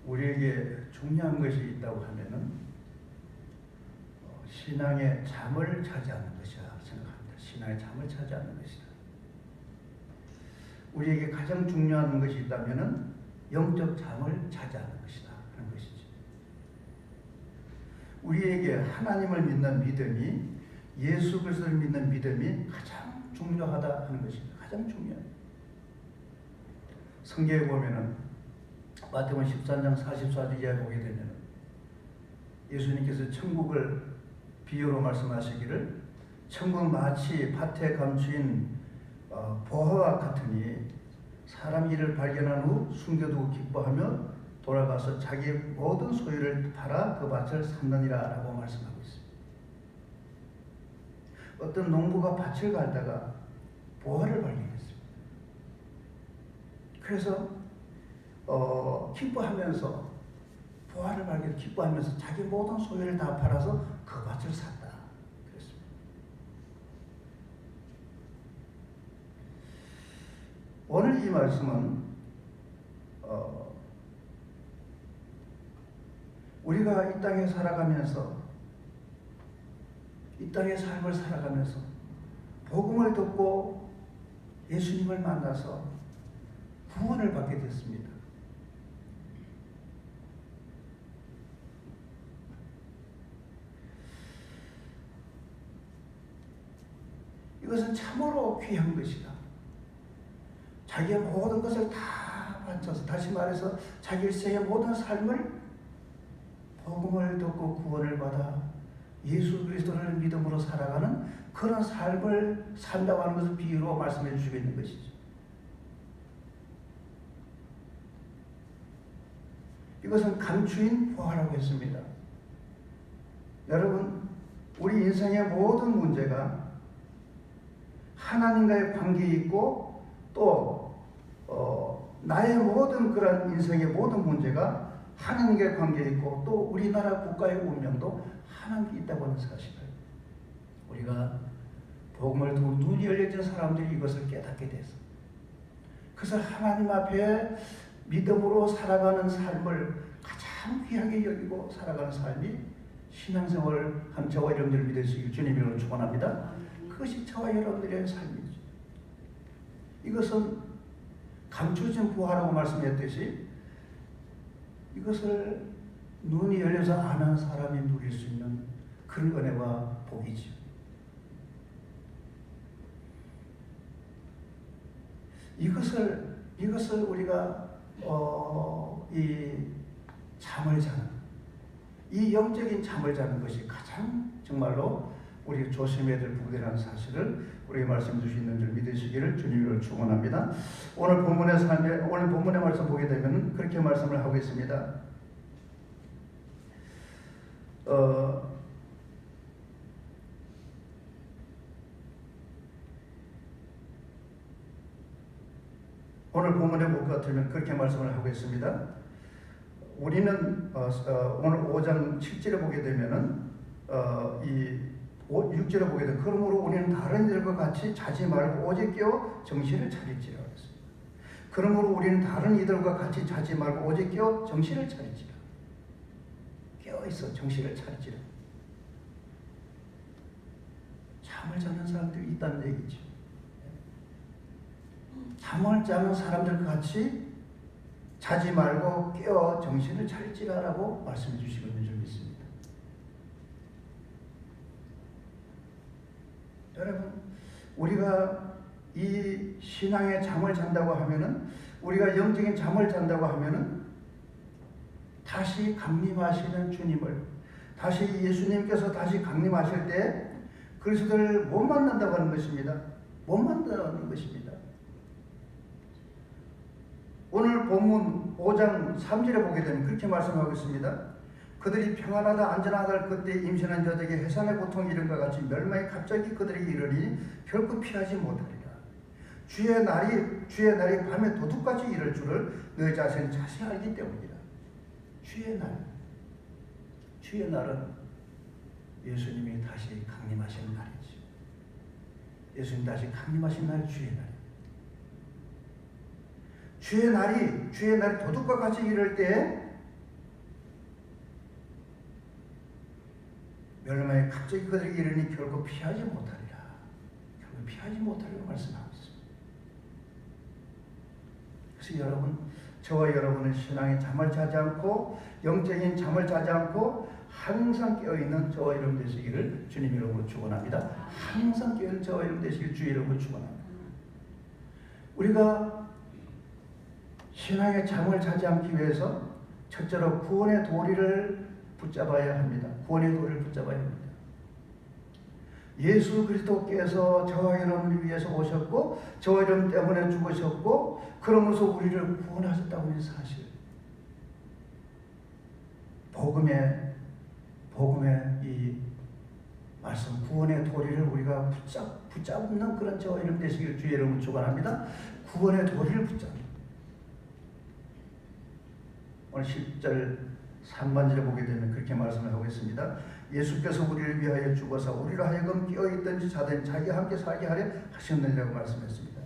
우리에게 중요한 것이 있다고 하면은 신앙의 잠을 차지하는 것이라 생각합니다. 신앙의 잠을 차지하는 것이다. 우리에게 가장 중요한 것이 있다면은 영적 잠을 차지하는 것이다 하는 것이죠. 우리에게 하나님을 믿는 믿음이, 예수 그리스도를 믿는 믿음이 가장 중요하다 하는 것입니다. 가장 중요해요. 성경에 보면은 마태복음 13장 44절 이하에 보게 되면 예수님께서 천국을 비유로 말씀하시기를 천국은 마치 밭에 감추인 보화와 같으니 사람 이를 발견한 후 숨겨두고 기뻐하며 돌아가서 자기 모든 소유를 팔아 그 밭을 샀느니라 라고 말씀하고 있습니다. 어떤 농부가 밭을 갈다가 보화를 발견했습니다. 그래서 기뻐하면서 보화를 발견 기뻐하면서 자기 모든 소유를 다 팔아서 그 밭을 샀다. 그랬습니다. 오늘 이 말씀은 우리가 이 땅에 살아가면서 이 땅의 삶을 살아가면서 복음을 듣고 예수님을 만나서 구원을 받게 됐습니다. 이것은 참으로 귀한 것이다. 자기의 모든 것을 다 바쳐서, 다시 말해서 자기 일생의 모든 삶을 복음을 듣고 구원을 받아 예수 그리스도를 믿음으로 살아가는 그런 삶을 산다고 하는 것을 비유로 말씀해 주시고 있는 것이죠. 이것은 감추인 보화라고 했습니다. 여러분, 우리 인생의 모든 문제가 하나님과의 관계에 있고 또 나의 모든 그런 인생의 모든 문제가 하나님과의 관계에 있고 또 우리나라 국가의 운명도 하나님께 있다고 하는 사실을 우리가 복음을 듣고 눈이 열려진 사람들이 이것을 깨닫게 돼서 그래서 하나님 앞에 믿음으로 살아가는 삶을 가장 귀하게 여기고 살아가는 삶이 신앙생활을 한 저와 여러분들을 믿으시길 주님 이름으로 축원합니다. 그것이 저와 여러분들의 삶이죠. 이것은 감추어진 부활하고 말씀했듯이 이것을 눈이 열려서 아는 사람이 누릴 수 있는 그런 은혜와 복이죠. 이것을 우리가 이 잠을 자는, 이 영적인 잠을 자는 것이 가장 정말로 우리가 조심해야 될 부분이라는 사실을 우리에게 말씀 주시는 줄 믿으시기를 주님으로 축원합니다. 오늘 본문의 말씀 보게 되면 그렇게 말씀을 하고 있습니다. 오늘 본문에 볼 것 같으면 그렇게 말씀을 하고 있습니다. 우리는 오늘 5장 7절에 보게 되면은 이 6절에 보게 되면 그러므로 우리는 다른 이들과 같이 자지 말고 오직 깨어 정신을 차릴지라 그랬습니다. 그러므로 우리는 다른 이들과 같이 자지 말고 오직 깨어 정신을 차릴지라. 깨어있어 정신을 차릴지라. 잠을 자는 사람들이 있다는 얘기죠. 잠을 자는 사람들과 같이 자지 말고 깨어 정신을 차릴지라라고 말씀해 주시고 있는 줄 믿습니다. 여러분, 우리가 이 신앙의 잠을 잔다고 하면은, 우리가 영적인 잠을 잔다고 하면은 다시 강림하시는 주님을, 다시 예수님께서 다시 강림하실 때 그리스도를 못 만난다고 하는 것입니다. 못 만난다는 것입니다. 오늘 본문 5장 3절에 보게 되면 그렇게 말씀하고 있습니다. 그들이 평안하다 안전하다 할 그때 임신한 자들에게 해산의 고통이 이른과 같이 멸망이 갑자기 그들에게 이르니 결코 피하지 못하리라. 주의 날이 밤에 도둑같이 이를 줄을 너희 자신은 자세히 알기 때문이라. 주의 날은 예수님이 다시 강림하시는 날이지. 예수님 다시 강림하신 날 주의 날. 주의 날이 도둑과 같이 이를 때 멸망에 갑자기 그들에게 이르니 결코 피하지 못하리라. 결코 피하지 못하리라고 말씀하고 있습니다. 그래서 여러분, 저와 여러분의 신앙에 잠을 자지 않고 영적인 잠을 자지 않고 항상 깨어있는 저와 여러분 되시기를 주님 이름으로 축원합니다. 항상 깨어있는 저와 여러분 되시기를 주 이름으로 축원합니다. 우리가 신앙의 잠을 자지 않기 위해서 첫째로 구원의 도리를 붙잡아야 합니다. 구원의 도리를 붙잡아야 합니다. 예수 그리스도께서 저와 여러분을 위해서 오셨고 저와 여러분 때문에 죽으셨고 그러면서 우리를 구원하셨다고 하는 사실, 복음의 이 말씀, 구원의 도리를 우리가 붙잡는 그런 저와 여러분 되시기를 주의 이름으로 축원합니다. 구원의 도리를 붙잡는. 오늘 10절 3반절에 보게 되면 그렇게 말씀을 하고 있습니다. 예수께서 우리를 위하여 죽어서 우리로 하여금 깨어있든지 자든지 자기와 함께 살게 하려 하셨느니라고 말씀했습니다.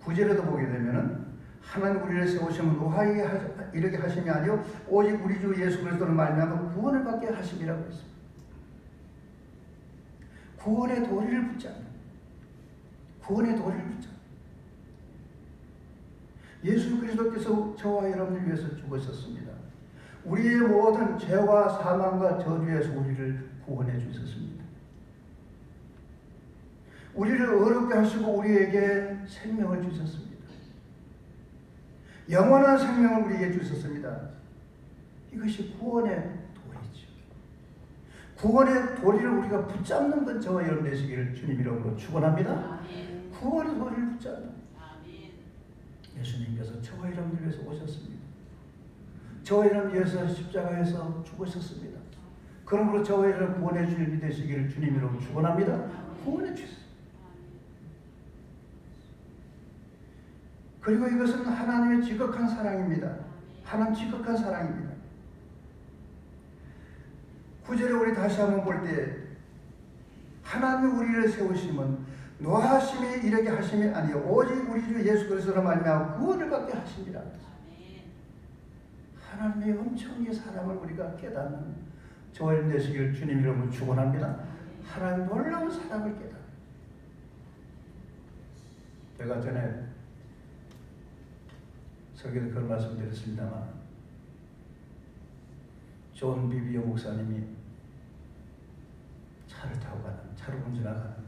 9절에도 보게 되면은 하나님 우리를 세우시면 노하에 이르게 하심이 아니요 오직 우리 주 예수 그리스도를 말미암아 구원을 받게 하심이라고 했습니다. 구원의 도리를 붙잡는, 구원의 도리를 붙잡는. 예수 그리스도께서 저와 여러분을 위해서 죽으셨습니다. 우리의 모든 죄와 사망과 저주에서 우리를 구원해 주셨습니다. 우리를 어렵게 하시고 우리에게 생명을 주셨습니다. 영원한 생명을 우리에게 주셨습니다. 이것이 구원의 도리죠. 구원의 도리를 우리가 붙잡는 건 저와 여러분 되시기를 주님 이름으로 축원합니다. 구원의 도리를 붙잡는. 예수님께서 저와 여러분을 위해서 오셨습니다. 저와 여러분을 위해서 십자가에서 죽으셨습니다. 그러므로 저와 여러분 구원해 주님이 되시기를 주님 이름으로 축원합니다. 구원해 주셨습니다. 그리고 이것은 하나님의 지극한 사랑입니다. 하나님 지극한 사랑입니다. 9절에 우리 다시 한번 볼 때 하나님이 우리를 세우심은 노하심이 이르게 하심이 아니요 오직 우리 주 예수 그리스도로 말미암아 구원을 받게 하심이라. 하나님의 엄청난 사랑을 우리가 깨닫는 저와 여러분 되시기를 주님 이름으로 축원합니다. 하나님 놀라운 사랑을 깨닫는. 제가 전에 설교도 그런 말씀 드렸습니다만 존 비비오 목사님이 차를 타고 차를 운전하는데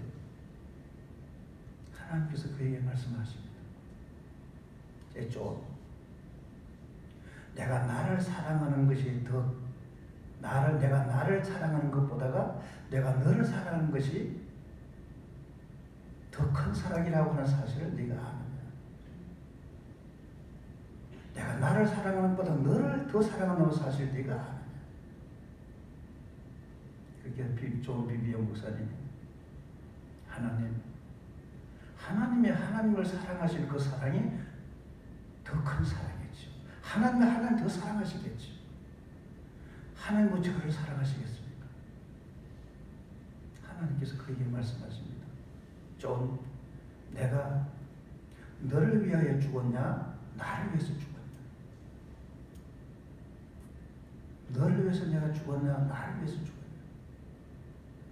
하나님께서 그에게 말씀하십니다. 존, 내가 나를 사랑하는 것이 내가 나를 사랑하는 것보다가 내가 너를 사랑하는 것이 더 큰 사랑이라고 하는 사실을 네가 아느냐. 내가 나를 사랑하는 것보다 너를 더 사랑한다는 사실을 네가 아느냐. 그게 존 비비오 목사님이 하나님이 하나님을 사랑하시는 그 사랑이 더 큰 사랑이죠. 하나님 더 사랑하시겠죠. 하나님은 저를 사랑하시겠습니까? 하나님께서 그에게 말씀하십니다. 존, 내가 너를 위하여 죽었냐? 나를 위해서 죽었냐? 너를 위해서 내가 죽었냐? 나를 위해서 죽었냐?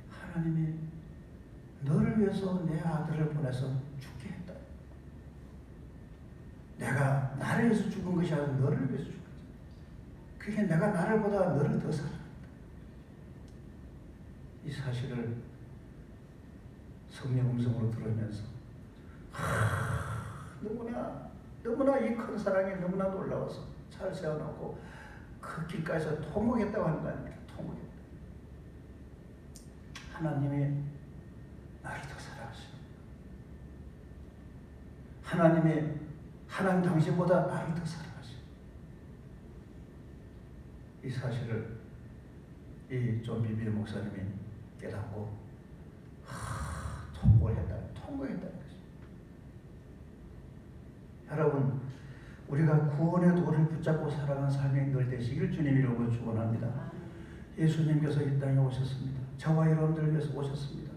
하나님이 너를 위해서 내 아들을 보내서 죽게 했다. 내가 나를 위해서 죽은 것이 아니라 너를 위해서 죽었다. 그게 내가 나를 보다 너를 더 사랑한다. 이 사실을 성령 음성으로 들으면서 너무나 이 큰 사랑이 너무나 놀라워서 차를 세워놓고 그 길가에서 통곡했다고 하는 거 아닙니까? 통곡했다. 하나님이 나를 더 사랑하십니다. 하나님 당신보다 나를 더 사랑하십니다. 이 사실을 이 존 비비오 목사님이 깨닫고 통곡했다는 것입니다. 여러분, 우리가 구원의 도를 붙잡고 살아가는 삶이 늘 되시길 주님 이름으로 축원합니다. 예수님께서 이 땅에 오셨습니다. 저와 여러분들을 위해서 오셨습니다.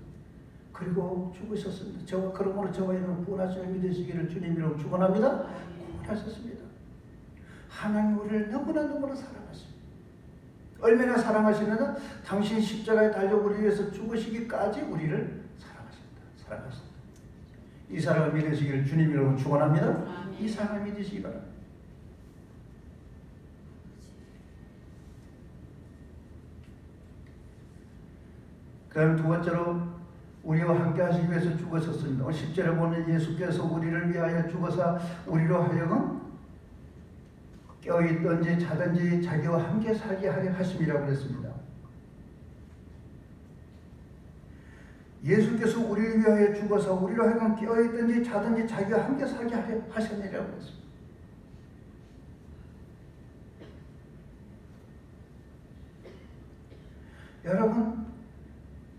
그리고 죽으셨습니다. 그러므로 저와 여러분 구원하시는 힘이 되시기를 주님 이름으로 축원합니다. 구원하셨습니다. 하나님 우리를 너무나 사랑하십니다. 얼마나 사랑하시느냐? 당신 십자가에 달려 우리 위해서 죽으시기까지 우리를 사랑하셨다. 이 사랑을 믿으시기를 주님이라고 축원합니다. 이 사랑을 믿으시기 바랍니다. 그다음 두 번째로 우리와 함께 하시기 위해서 죽으셨습니다. 10절에 보면 예수께서 우리를 위하여 죽어서 우리로 하여금 깨어있든지 자든지 자기와 함께 살게 하려 하심이라고 그랬습니다. 예수께서 우리를 위하여 죽어서 우리로 하여금 깨어있든지 자든지 자기와 함께 살게 하려 하셨느라고 그랬습니다. 여러분,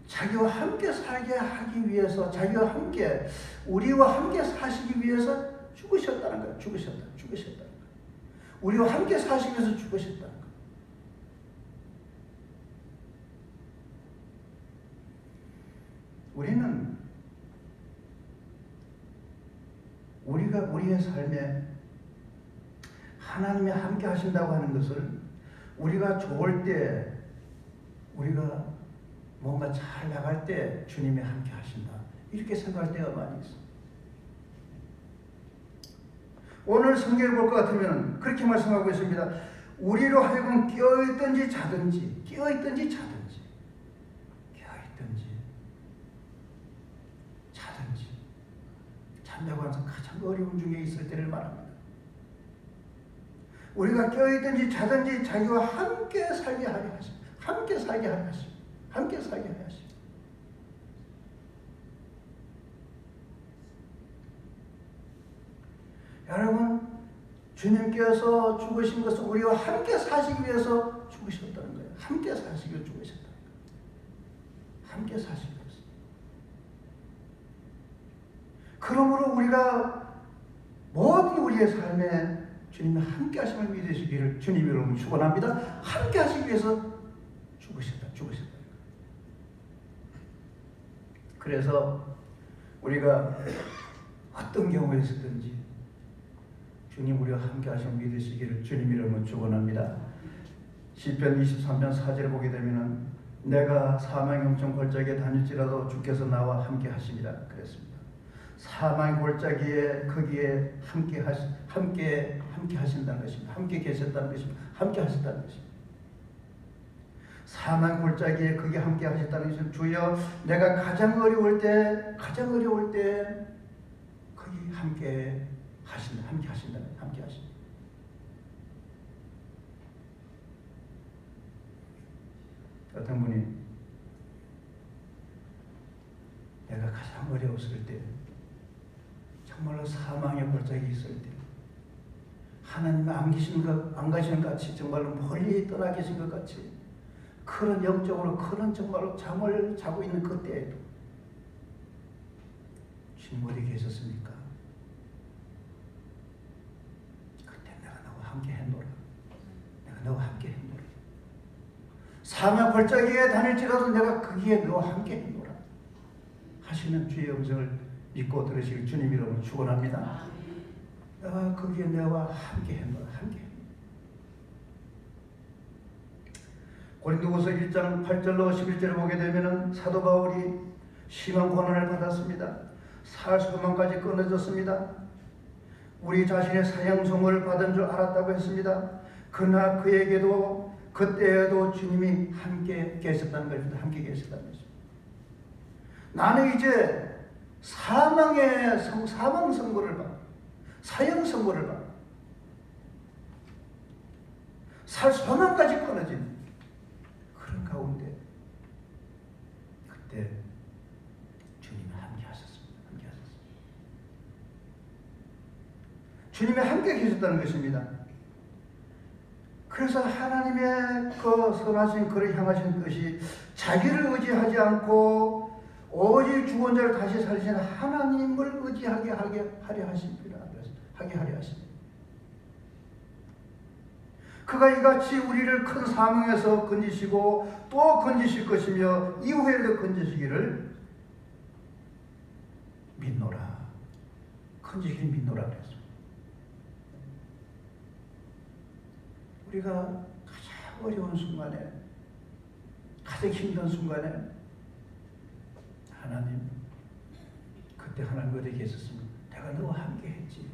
자기와 함께 살게 하기 위해서, 자기와 함께, 우리와 함께 사시기 위해서 죽으셨다는 거예요. 죽으셨다는 거예요. 우리와 함께 사시기 위해서 죽으셨다는 거예요. 우리는 우리가 우리의 삶에 하나님이 함께 하신다고 하는 것을 우리가 좋을 때, 우리가 뭔가 잘 나갈 때 주님이 함께 하신다, 이렇게 생각할 때가 많이 있어요. 오늘 성경을 볼 것 같으면 그렇게 말씀하고 있습니다. 우리로 하여금 깨어있든지 자든지, 깨어있든지 자든지, 깨어있든지 자든지, 잠자고 항상 가장 어려운 중에 있을 때를 말합니다. 우리가 깨어있든지 자든지 자기와 함께 살게 하려 하십니다. 함께 살게 하려 하십니다. 함께 살게 하려 하십니다. 여러분, 주님께서 죽으신 것은 우리와 함께 사시기 위해서 죽으셨다는 거예요. 함께 사시기 위해서 죽으셨다는 거예요. 함께 사시기 위해서. 그러므로 우리가 모든 우리의 삶에 주님이 함께 하심을 믿으시기를 주님의 이름으로 축원합니다. 함께 하시기 위해서 죽으셨다. 그래서 우리가 어떤 경우에 있었든지 주님 우리와 함께 하심을 믿으시기를 주님 이름으로 축원합니다. 시편 23편 4절을 보게 되면은 내가 사망의 엄청 골짜기에 다닐지라도 주께서 나와 함께 하시리라 그랬습니다. 사망의 골짜기에 거기에 함께 하신다는 것입니다. 함께 계셨다는 것입니다. 함께 하셨다는 것입니다. 사망 골짜기에 거기 함께 하셨다는 것은 주여 내가 가장 어려울 때 거기 함께 하신다. 어떤 분이 내가 가장 어려웠을 때, 정말로 사망의 골짜기에 있을 때 하나님 안 가시는 것 같이, 정말로 멀리 떠나 계신 것 같이, 그런 영적으로 그런 정말로 잠을 자고 있는 그때에도 주님 어디 계셨습니까? 그때 내가 너와 함께 했노라. 사망 골짜기에 다닐지라도 내가 거기에 너와 함께 했노라 하시는 주의 음성을 믿고 들으실 주님 이름으로 축원합니다. 내가 거기에 너와 함께 했노라. 고린도후서 1장 8절로 11절을 보게 되면 사도 바울이 심한 고난을 받았습니다. 살 소망까지 끊어졌습니다. 우리 자신의 사형선고를 받은 줄 알았다고 했습니다. 그러나 그에게도 그때에도 주님이 함께 계셨다는 것입니다. 나는 이제 사망 선고를 받아, 사형 선고를 받아, 살 소망까지 끊어진 그런 가운데 그때 주님이 함께 하셨습니다. 주님이 함께 계셨다는 것입니다. 그래서 하나님의 그 선하신 그를 향하신 뜻이 자기를 의지하지 않고 오직 죽은 자를 다시 살리신 하나님을 의지하게 하려 하십니다. 그가 이같이 우리를 큰 사망에서 건지시고 또 건지실 것이며 이후에도 건지시기를 믿노라. 건지시길 믿노라 그랬습니다. 우리가 가장 어려운 순간에, 가장 힘든 순간에 하나님, 그때 하나님 어디 계셨습니까? 내가 너와 함께 했지.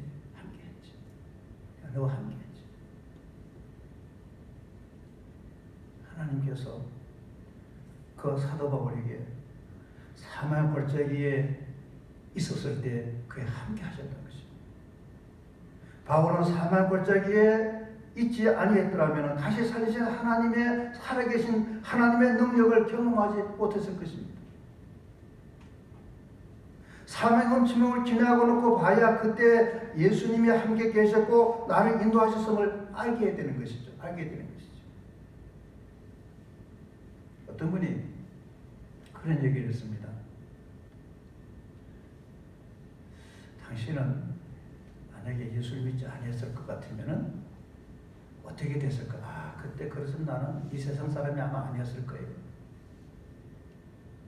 내가 너와 함께 했지. 하나님께서 그 사도 바울에게 사망 골짜기에 있었을 때 그에 함께 하셨던 것입니다. 바울은 사망 골짜기에 있지 아니했더라면 다시 살리신 하나님의 살아계신 하나님의 능력을 경험하지 못했을 것입니다. 사망 음침을 지나고 놓고 봐야 그때 예수님이 함께 계셨고 나를 인도하셨음을 알게 되는 것이죠. 어떤 분이 그런 얘기를 했습니다. 당신은 만약에 예수를 믿지 아니했을 것 같으면은 어떻게 됐을까? 그때 그래서 나는 이 세상 사람이 아마 아니었을 거예요.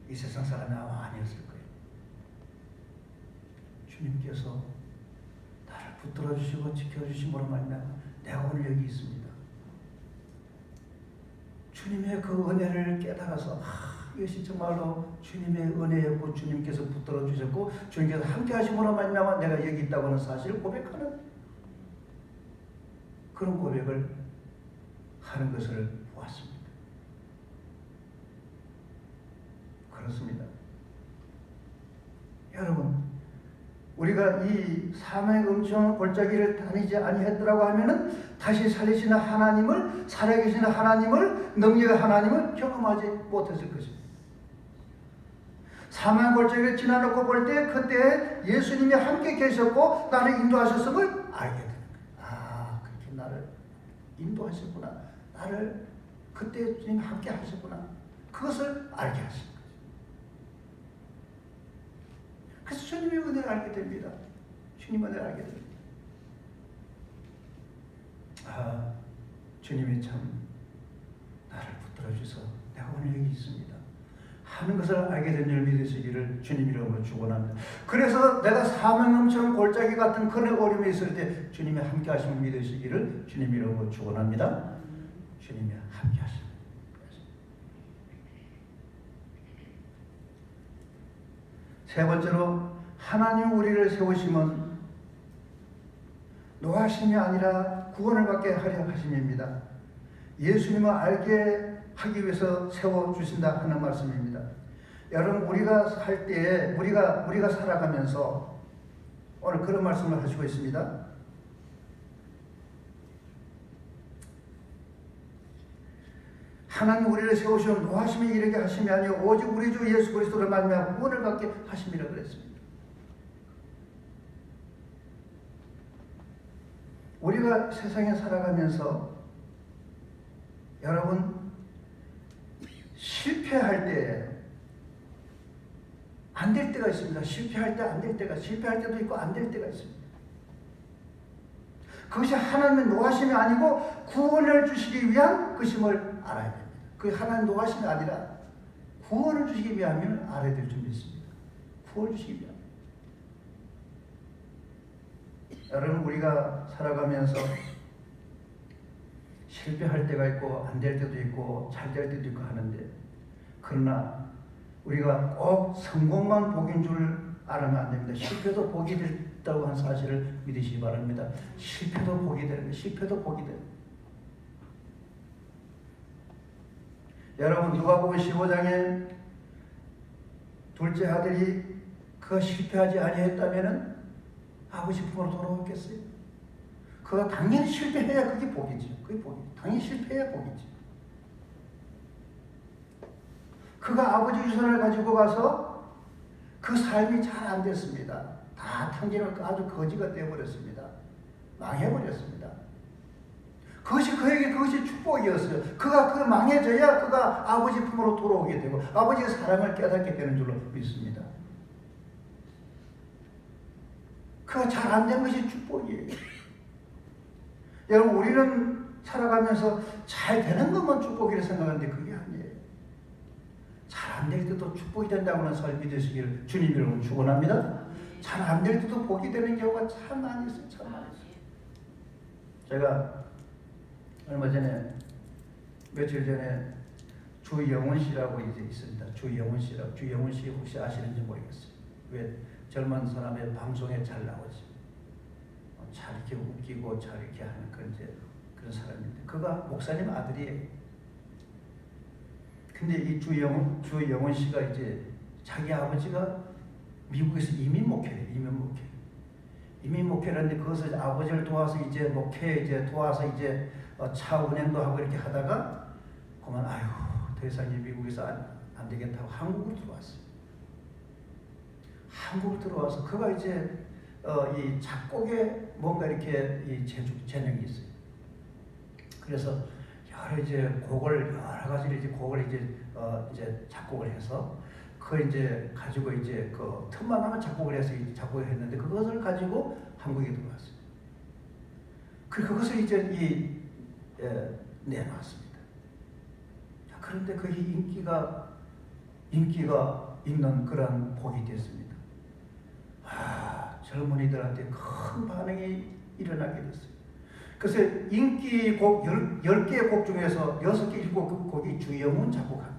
이 세상 사람이 아마 아니었을 거예요. 주님께서 나를 붙들어 주시고 지켜주심으로 말미암아 내가 오늘 여기 있습니다. 주님의 그 은혜를 깨달아서 이것이 정말로 주님의 은혜였고 주님께서 붙들어 주셨고 주님께서 함께 하심으로 말미암아 내가 여기 있다고 하는 사실을 고백하는 그런 고백을 하는 것을 보았습니다. 그렇습니다. 여러분, 우리가 이 사망의 음침한 골짜기를 다니지 아니했더라고 하면은 다시 살리시는 하나님을, 살아계시는 하나님을, 능력의 하나님을 경험하지 못했을 것입니다. 사망의 골짜기를 지나놓고 볼 때 그때 예수님이 함께 계셨고 나를 인도하셨음을 알게 됩니다. 그렇게 나를 인도하셨구나. 나를 그때 주님 함께 하셨구나. 그것을 알게 하신 거죠. 그래서 주님의 은혜를 알게 됩니다. 주님의 은혜를 알게 됩니다. 주님이 참 나를 붙들어 주셔서 내가 오늘 여기 있습니다 하는 것을 알게 된 줄 믿으시기를 주님 이름으로 축원합니다. 그래서 내가 사망 음침한 골짜기 같은 그런 어려움이 있을 때 주님이 함께 하심을 믿으시기를 주님 이름으로 축원합니다. 주님이 함께 하십니다. 세 번째로 하나님 우리를 세우심은 노하심이 아니라 구원을 받게 하려 하심입니다. 예수님을 알게 하기 위해서 세워주신다 하는 말씀입니다. 여러분, 우리가 살 때에 우리가 살아가면서 오늘 그런 말씀을 하시고 있습니다. 하나님 우리를 세우시면 노하심이 이르게 하심이 아니요 오직 우리 주 예수 그리스도를 말미암아 구원을 받게 하심이라 그랬습니다. 우리가 세상에 살아가면서 여러분 실패할 때 안 될 때가 있습니다. 실패할 때 안 될 때가, 실패할 때도 있고 안 될 때가 있습니다. 그것이 하나님의 노하심이 아니고 구원을 주시기 위한 것임을 알아야 됩니다. 그게 하나님 노하심이 아니라 구원을 주시기 위함을 알아야 될 줄 믿습니다. 구원을 주시기 위함. 여러분, 우리가 살아가면서 실패할 때가 있고 안 될 때도 있고 잘 될 때도 있고 하는데, 그러나 우리가 꼭 성공만 복인 줄 알면 안 됩니다. 실패도 복이 됐다고 한 사실을 믿으시기 바랍니다. 실패도 복이 되는 거예요. 실패도 복이 돼요. 여러분, 누가복음 15장에 둘째 아들이 그가 실패하지 아니했다면은 아버지 품으로 돌아오겠어요? 그가 당연히 실패해야 그게 복이죠. 그게 복이죠. 당연히 실패해야 복이죠. 그가 아버지 유산을 가지고 가서 그 삶이 잘 안 됐습니다. 다 탕진을 아주 거지가 되어버렸습니다. 망해버렸습니다. 그것이 축복이었어요. 그가 그 망해져야 그가 아버지 품으로 돌아오게 되고 아버지의 사랑을 깨닫게 되는 줄로 믿습니다. 그가 잘 안 된 것이 축복이에요. 여러분, 우리는 살아가면서 잘 되는 것만 축복이라 생각하는데 그게 아니에요. 잘 안 될 때도 축복이 된다고 하는 사실 믿으시기를 주님 이름으로 축원합니다. 잘 안 될 때도 복이 되는 경우가 참 많이 있어요. 참 많이 있어요. 제가 얼마 전에 며칠 전에 주영훈 씨라고 이제 있습니다. 주영훈 씨라고. 주영훈 씨 혹시 아시는지 모르겠어요. 왜 젊은 사람의 방송에 잘 나오지. 잘 이렇게 웃기고 잘 이렇게 하는 그런 사람인데 그가 목사님 아들이에요. 근데 이 주영훈 씨가 이제 자기 아버지가 미국에서 이민 목회를 했는데 그것을 아버지를 도와서 이제 목회 이제 도와서 이제 차 운행도 하고 이렇게 하다가 그만 더 이상 미국에서 안 되겠다고 한국으로 들어왔어요. 한국으로 들어와서 그가 이제 이 작곡에 뭔가 이렇게 이 재능이 있어요. 그래서 여러 가지를 이제 곡을 이제 작곡을 해서 그걸 이제 가지고 이제 그 틈만 나면 작곡을 작곡을 했는데 그것을 가지고 한국에 들어왔어요. 그것을 이제 내놨습니다. 그런데 그게 인기가 있는 그런 곡이 됐습니다. 젊은이들한테 큰 반응이 일어나게 됐어요. 그래서 인기 곡 10개의 곡 중에서 6개, 7곡이 주영훈 작곡한 거예요.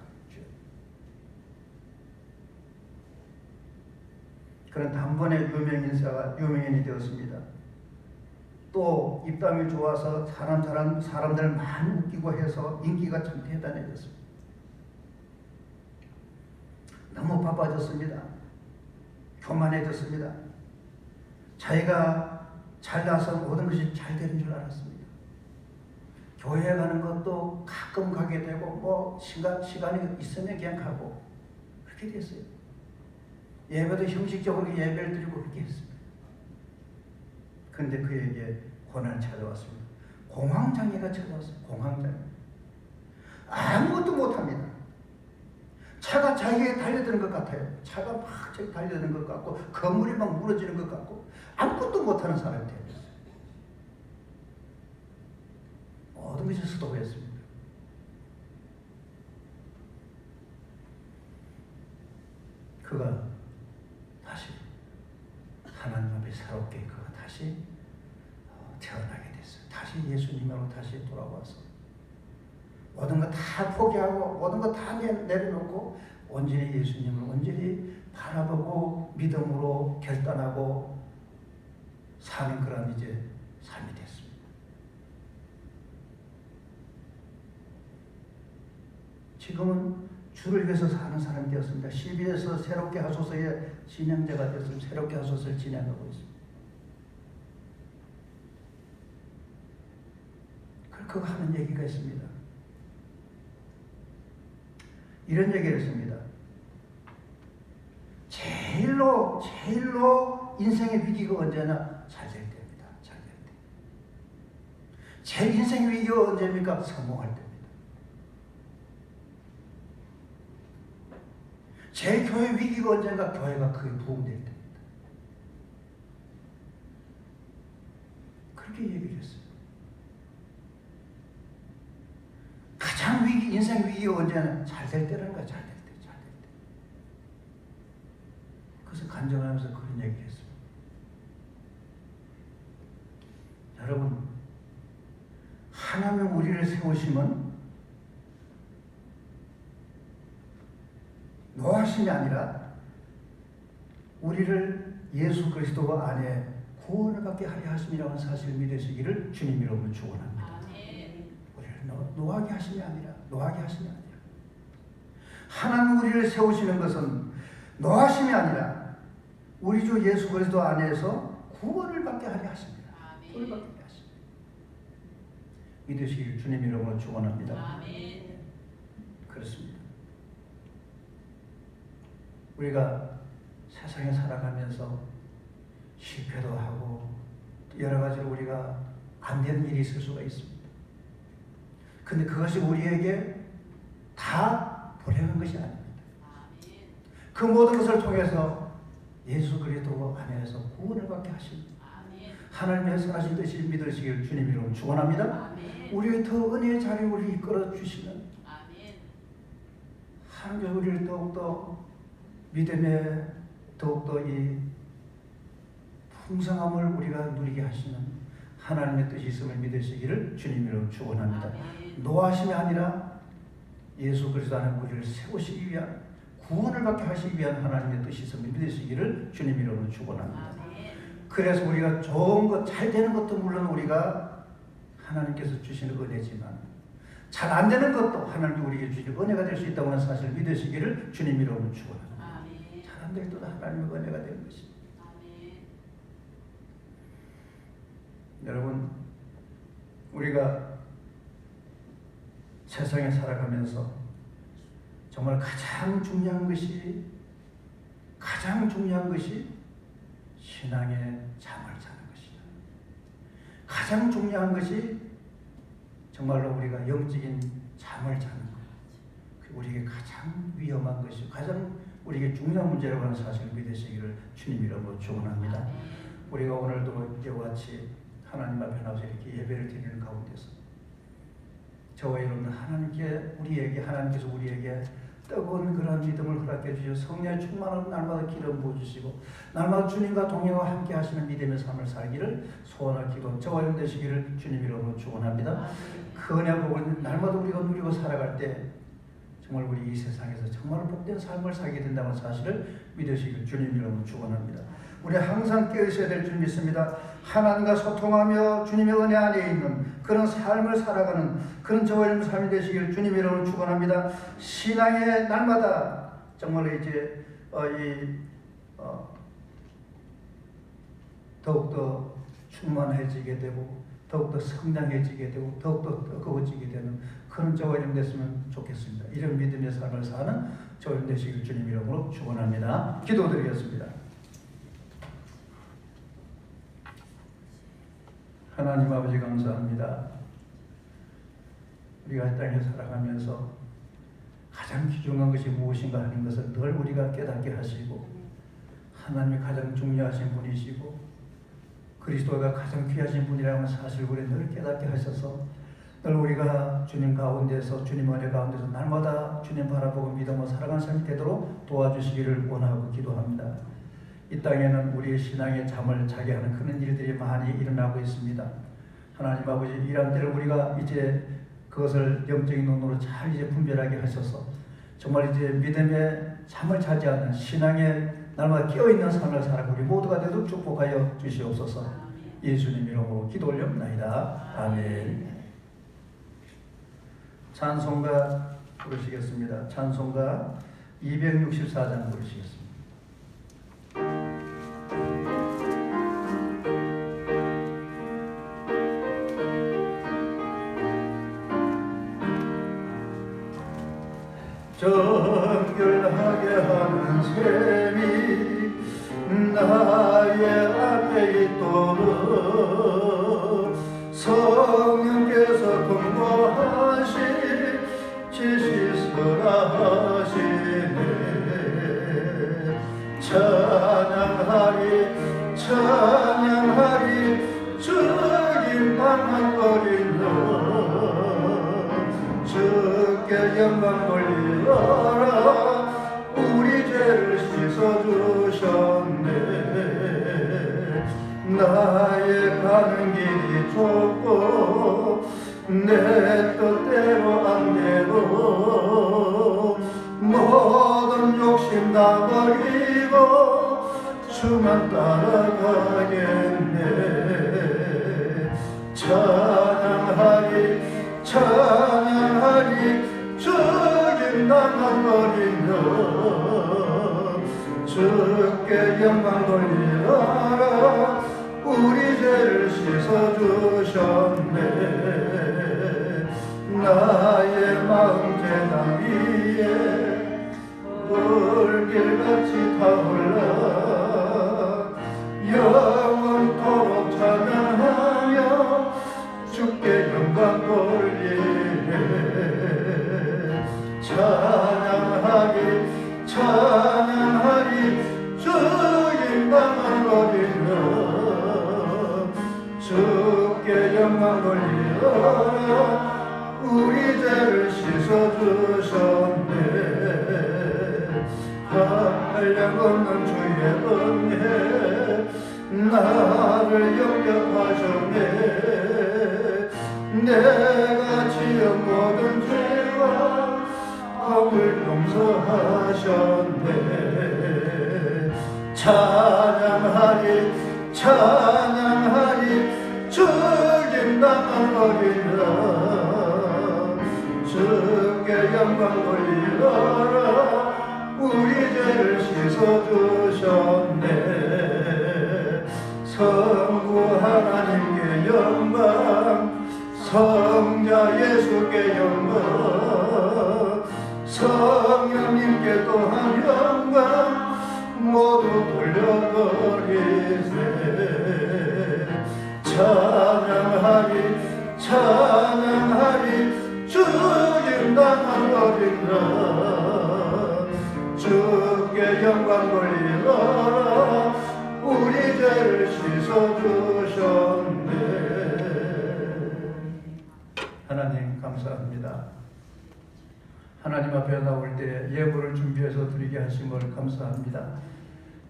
그런 단번에 유명인이 되었습니다. 또 입담이 좋아서 사람들 많이 웃기고 해서 인기가 참 대단해졌습니다. 너무 바빠졌습니다. 교만해졌습니다. 자기가 잘나서 모든 것이 잘 되는 줄 알았습니다. 교회 가는 것도 가끔 가게 되고 시간이 있으면 그냥 가고 그렇게 됐어요. 예배도 형식적으로 예배를 드리고 그렇게 했습니다. 그런데 그에게 고난이 찾아왔습니다. 공황장애가 찾아왔어요. 공황장애. 아무것도 못합니다. 차가 자기에게 달려드는 것 같아요. 차가 막 저기 달려드는 것 같고 건물이 막 무너지는 것 같고 아무것도 못하는 사람이 되었어요. 모든 것이 스톱했습니다. 그가 다시 하나님 앞에 새롭게 그가 다시 태어나게 됐어요. 다시 예수님으로 다시 돌아와서 모든 것 다 포기하고 모든 것 다 내려놓고 온전히 예수님을 온전히 바라보고 믿음으로 결단하고 사는 그런 이제 삶이 됐습니다. 지금은 주를 위해서 사는 사람이 되었습니다. CB에서 새롭게 하소서의 진행자가 되었습니다. 새롭게 하소서를 진행하고 있습니다. 그거 하는 얘기가 있습니다. 이런 얘기를 했습니다. 제일로 인생의 위기가 언제나 잘 될 때입니다. 잘 될 때. 제일 인생의 위기가 언제입니까? 성공할 때입니다. 제일 교회 위기가 언젠가? 교회가 크게 부흥될 때입니다. 그렇게 얘기를 했어요. 가장 인생 위기가 언제나 잘 될 때라는 거야. 잘 될 때. 그래서 간증하면서 그런 얘기를 했습니다. 여러분, 하나님 우리를 세우시면 노하심이 아니라 우리를 예수 그리스도 안에 구원을 받게 하려 하심이라는 사실을 믿으시기를 주님 이름으로 축원합니다. 우리를 노하게 하심이 아니라 하나님 우리를 세우시는 것은 노하심이 아니라 우리 주 예수 그리스도 안에서 구원을 받게 하려 하십니다. 구원을 받게 하려 하십니다. 믿으시길 주님 이름으로 축원합니다. 아멘. 그렇습니다. 우리가 세상에 살아가면서 실패도 하고 여러 가지로 우리가 안 되는 일이 있을 수가 있습니다. 근데 그것이 우리에게 다 불행한 것이 아닙니다. 그 모든 것을 통해서 예수 그리스도 안에서 구원을 받게 하십니다. 하나님의 선하신 뜻을 믿으시길 주님 이름으로 축원합니다. 우리의 더 은혜의 자리를 이끌어 주시는 하나님 우리를 더욱더 믿음에 더욱더 이 풍성함을 우리가 누리게 하시는 하나님의 뜻이 있음을 믿으시기를 주님 이름으로 축원합니다. 노하심이 아니라 예수 그리스도 안에 우리를 세우시기 위한, 구원을 받게 하시기 위한 하나님의 뜻이 있음을 믿으시기를 주님 이름으로 축원합니다. 그래서 우리가 좋은 것, 잘 되는 것도 물론 우리가 하나님께서 주시는 은혜지만 잘 안 되는 것도 하나님이 우리에게 주실 은혜가 될 수 있다고 하는 사실을 믿으시기를 주님 이름으로 축원합니다. 잘 안 될 때도 하나님의 은혜가 되는 것입니다. 여러분, 우리가 세상에 살아가면서 정말 가장 중요한 것이 신앙의 잠을 자는 것이다. 가장 중요한 것이 정말로 우리가 영적인 잠을 자는 것. 그게 우리에게 가장 위험한 것이, 가장 우리에게 중요한 문제라고 하는 사실을 믿으시기를 주님 이름으로 축원합니다. 우리가 오늘도 이와 같이 하나님 앞에 나와서 이렇게 예배를 드리는 가운데서 저와 여러분들 하나님께서 우리에게 뜨거운 그런 믿음을 허락해 주시고 성령의 충만한 날마다 기름 부어주시고 날마다 주님과 동행하고 함께 하시는 믿음의 삶을 살기를 소원하고 기도합니다. 저와 여러분 되시기를 주님 이름으로 축원합니다. 그 은혜 복을 날마다 우리가 누리고 살아갈 때 정말 우리 이 세상에서 정말 복된 삶을 살게 된다는 사실을 믿으시기를 주님 이름으로 축원합니다. 우리 항상 깨어있어야 될 줄 믿습니다. 하나님과 소통하며 주님의 은혜 안에 있는 그런 삶을 살아가는 그런 저와 여러분 삶이 되시기를 주님 이름으로 축원합니다. 신앙의 날마다 정말 이제 더욱더 충만해지게 되고 더욱더 성장해지게 되고 더욱더 뜨거워지게 되는 그런 저와 여러분 됐으면 좋겠습니다. 이런 믿음의 삶을 사는 저와 여러분 되시기를 주님 이름으로 축원합니다. 기도드리겠습니다. 하나님 아버지 감사합니다. 우리가 이 땅에 살아가면서 가장 귀중한 것이 무엇인가 하는 것을 늘 우리가 깨닫게 하시고 하나님이 가장 중요하신 분이시고 그리스도가 가장 귀하신 분이라는 사실을 우리 늘 깨닫게 하셔서 늘 우리가 주님 가운데서 주님 은혜 가운데서 날마다 주님 바라보고 믿음으로 살아가는 삶이 되도록 도와주시기를 원하고 기도합니다. 이 땅에는 우리의 신앙의 잠을 자게 하는 그런 일들이 많이 일어나고 있습니다. 하나님 아버지, 이런 때를 우리가 이제 그것을 영적인 눈으로 잘 이제 분별하게 하셔서 정말 이제 믿음의 잠을 자지 않는 신앙의 날마다 깨어있는 삶을 살아가고 우리 모두가 되도록 축복하여 주시옵소서. 예수님 이름으로 기도 올려옵나이다. 아멘. 찬송가 부르시겠습니다. 찬송가 264장 부르시겠습니다. 정결하게 하는 셈이 나의 앞에 있도록 성령께서 공고하신 지시서라 하시네. 찬양하리 주님 당한 거리는 주께 영광 돌리라. 우리 죄를 씻어주셨네. 나의 가는 길이 좁고 내 뜻대로 안 되고 모든 욕심 다 버리고 주만 따라가겠네. 찬양하리 주님 나만 버리며 주께 영광 돌리라. 우리 죄를 씻어주셨네. 나의 마음 계단 위에 불길같이 타올라 영원토록 찬양하며 주께 영광 돌리네. 찬양하리 주님 나만 버리며 주께 영광 돌리라. 우리 죄를 씻어주셨네. 한량없는 주의 은혜 나를 영접하셨네. 내가 지은 모든 죄와 죄악을 용서하셨네. 찬양하리 찬양하리 죽임당한 어린 양 주께 영광 돌리라. 우리 죄를 씻어주셨네. 성부 하나님께 영광, 성자 예수께 영광, 성령님께 또한 영광 모두 돌려드리세. 찬양하리 찬양하리 죽임당한 어린 양 주께 영광 돌리라. 우리 죄를 씻어주셨네. 하나님 감사합니다. 하나님 앞에 나올 때 예물을 준비해서 드리게 하심을 감사합니다.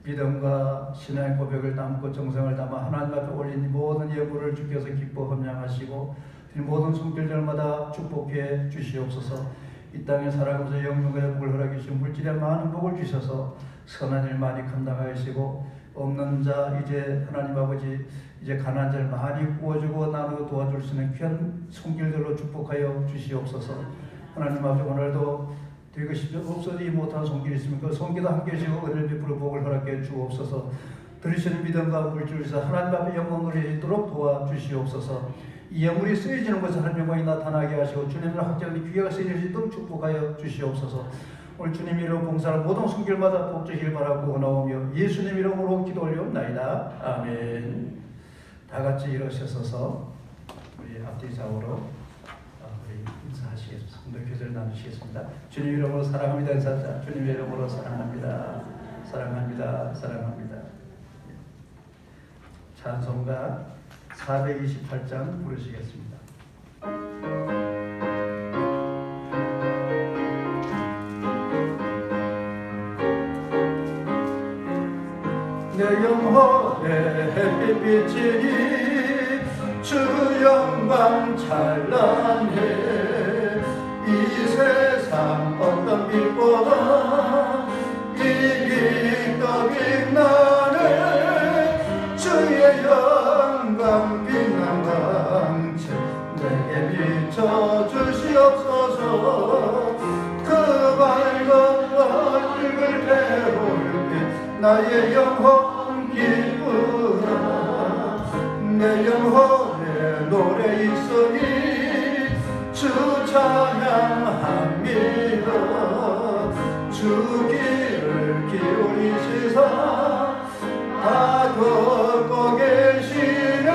믿음과 신앙의 고백을 담고 정성을 담아 하나님 앞에 올린 모든 예물을 주께서 기뻐 험양하시고 모든 손길들마다 축복해 주시옵소서. 이 땅에 살아가면서 영육의 복을 허락해 주신 물질에 많은 복을 주셔서 선한 일 많이 감당하시고 없는 자 이제 하나님 아버지 이제 가난한 자를 많이 구워주고 나누고 도와줄 수 있는 귀한 손길들로 축복하여 주시옵소서. 하나님 아버지 오늘도 되고 싶지 없어지지 못한 손길이 있으면 그 손길도 함께 하시고 은혜를 베풀어 복을 허락해 주옵소서. 들으시는 믿음과 물질을 위해서 하나님 앞에 영광을 드리도록 도와주시옵소서. 이 예물이 쓰여지는 것을 하나님 영광이 나타나게 하시고 주님을 확장하는 귀하가 쓰여질 수 있도록 축복하여 주시옵소서. 오늘 주님 이름 봉사하는 모든 손길마다 복 주시길 바라고 원하오며 예수님 이름으로 기도 올리옵나이다. 아멘. 다 같이 일어서서 우리 앞뒤 좌우로 우리 인사하시겠습니다. 성도 교제를 나누시겠습니다. 주님 이름으로 사랑합니다. 인사자. 주님 이름으로 사랑합니다. 사랑합니다. 사랑합니다. 찬송가 428장 부르시겠습니다. 내 영혼의 햇빛이 주 영광 찬란해. 이 세상 어떤 빛보다 이기더 빛나네. 주의 영광 빛난 광채 내게 비춰주시옵소서. 그 밝은 얼굴을 배울 때 나의 영혼 기쁘다. 내 영혼의 노래 있으니 주 찬양합니다. 주 귀를 기울이시사 다 듣고 계시네.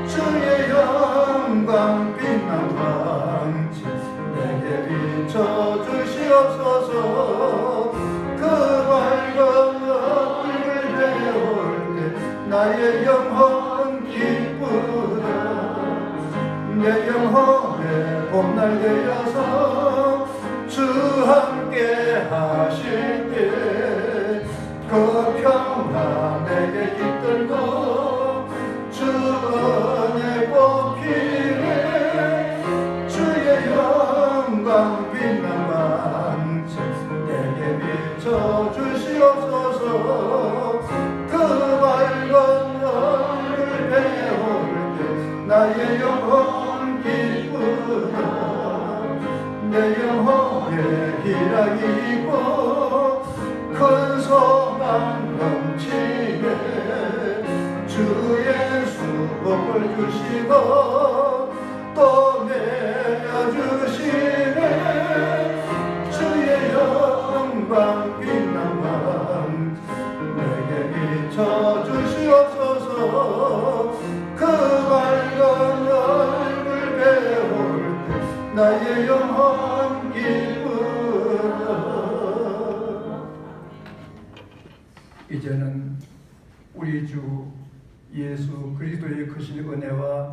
주의 영광 빛난 광채 내게 비춰주시옵소서. 그 밝은 얼굴 배울 때 나의 영혼 기쁘다. 내 영혼의 봄날 되어서 주 함께 하실 때 그 평화 내게 깃들고 주 은혜 꽃피네. 주의 영광 빛난 광채 내게 비춰주시옵소서. 그 밝은 얼굴 배울 때 나의 영혼 기쁘다. 내 영혼에 희락이 있고 큰 소망 넘치네. 주 예수 복을 주시고 또 내려주시네. 주의 영광 빛난 광채 내게 비춰주시옵소서. 그 밝은 얼굴 배울 때 나의 영혼 기쁘다. 이제는 우리 주 예수 그리스도의 크신 은혜와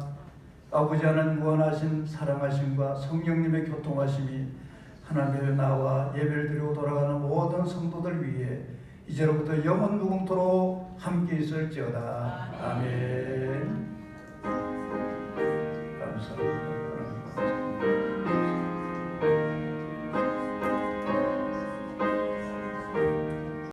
아버지 하나님 무한하신 사랑하심과 성령님의 교통하심이 하나님의 나와 예배를 드리고 돌아가는 모든 성도들 위해 이제로부터 영원 무궁토록 함께 있을지어다. 아멘.